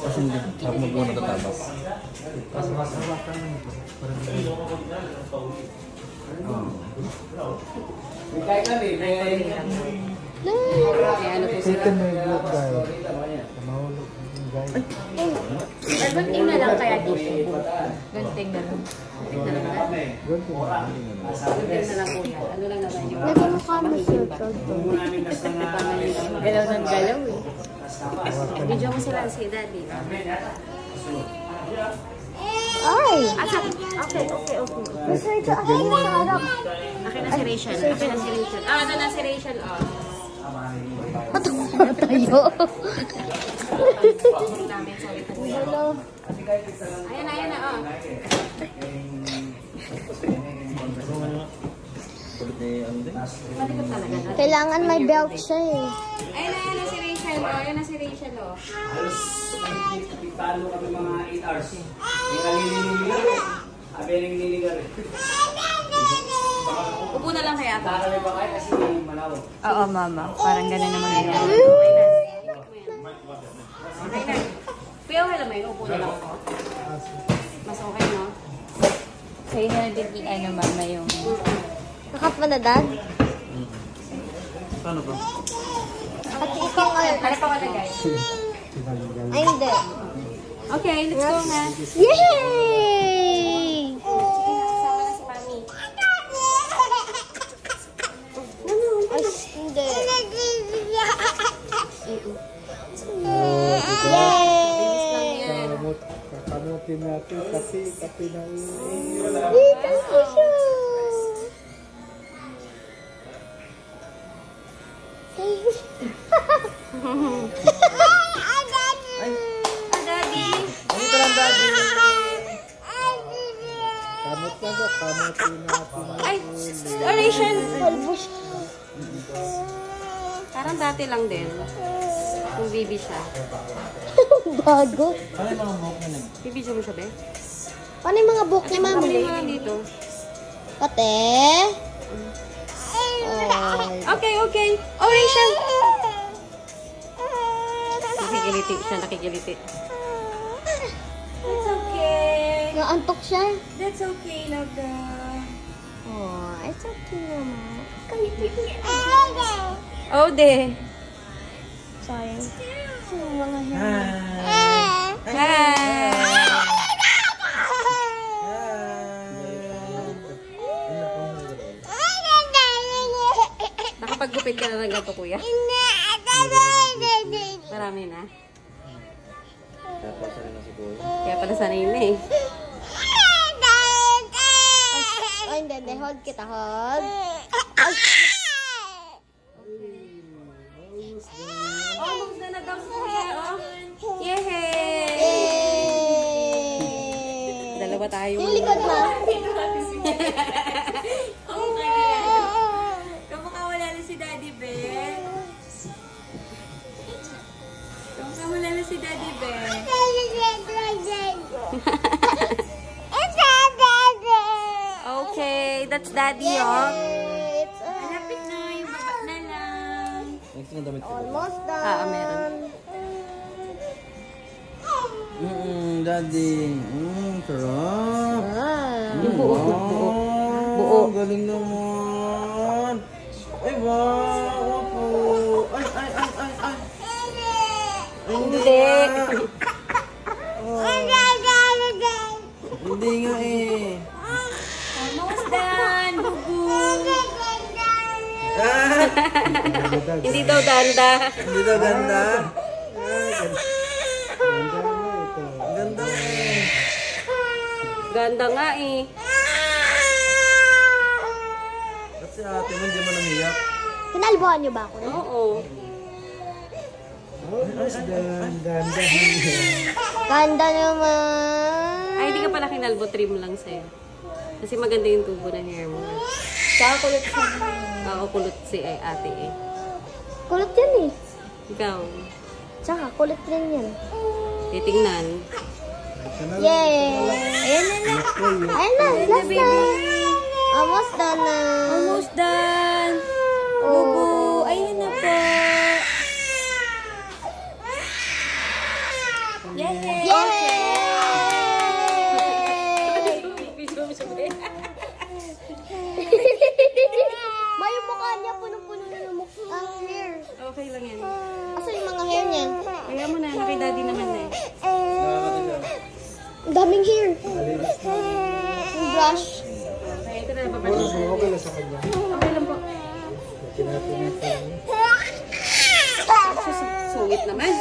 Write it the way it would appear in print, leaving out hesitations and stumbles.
Kasi hindi ako magmuna tatabas. Kaya kami, Chicken may blood guys. Mahulog guys. Gunting na lang kaya dito. Gunting na lang. Gunting na lang na. Gunting na lang po yan. Ano lang naman yung... Nagmumukha mo sir, Toto. Galaw ng galaw eh. Video mo sila si Daddy. Ay! Okay. Mas Rachel, akin na sa harap. Akin na si Rachel. Akin na si Rachel. Ah, ano na si Rachel. Oh. Patungo tayo. Hello. Ayan na. Oh. Malikot talaga. Kailangan may belt siya eh. Ayan na si Rachel. Oh. Ayan na si Rachel. Oh. Talo kami mga 8 hours. May nalililigar eh. Abeling niligar eh. Upo na lang kaya ako. Kami ba kayo kasi malaw. Oo, mama. Parang gano'n naman yun. Okay na. Kuya, okay naman yun. Upo na lang ako. Mas okay, no? Sa'yo na din ano, mama, yung... Nakap mo na, Dad? Paano ba? Pati ikaw ngayon. Ano pa wala, guys? Ay, hindi. Okay, let's go na. Yay! Sama na si Mami. Ay, hindi. Yay! Kakamutin natin. Kapi na Dito siya. Daddy! Dito lang, Daddy. Kamot lang ko. Kamutin natin. Ay! Oration! Kalbo siya. Parang dati lang din. Kung baby siya. Bago. Paano yung mga buhok na Bibidyo mo siya, be? Paano yung mga book ni Mama? Pabili mo lang dito. Pate? Ay. Okay. Oration! Nakikiliti siya, nakikiliti. It's okay. Naantok siya. That's okay, love girl. Oh, it's okay naman. Oh, de. Sayang. Yung mga Hi! Nakapagupit ka na ng ganito, kuya? Marami na. Kaya pala sanay na eh. Ay, hindi. Hold kita, hold. Almost na daw si kuya, oh. Yehey! Yay! Dalawa tayo. Yung likod mo. Kamukha wala na si Daddy Ben. Kamukha wala na si Daddy Ben. Okay, that's Daddy, oh. It's Malapit na, yung baba na lang. Next na damit ko. almost done. Meron. Daddy. Sarap. Yung buo. Buo. Galing naman. Ay, wow. Opo. Ay. Hindi. Hindi nga eh. Almost done, bubu. Hindi daw danda. Hindi daw ganda. Ganda mo ito. Ganda eh. Ganda nga eh. Ba't si ate mo hindi mo namiyak? Kinalbuhan niyo ba ako? Oo. Almost done. Ganda. Ganda naman. Ay, hindi ka pala kinalbo, trim lang sa'yo. Kasi maganda yung tubo ng hair mo. Tsaka kulot siya. Oo, kulot si ate eh. Kulot yan eh. Ikaw, Tsaka kulot rin yan. titingnan. Yay! Ayan na. Ayan na. Last na. Almost done na. Almost done! Bubu! Ayun na po! Yay! May yung mukha niya, punong-puno na ng ang hair. Okay lang yan. Asa yung mga hair niya? Kaya mo na, kay daddy naman na eh. Ang daming hair. Yung brush. Kaya ito na, Pero babalik. okay lang sa kanya. Okay lang po. Tinatinitan niya. Sungit naman.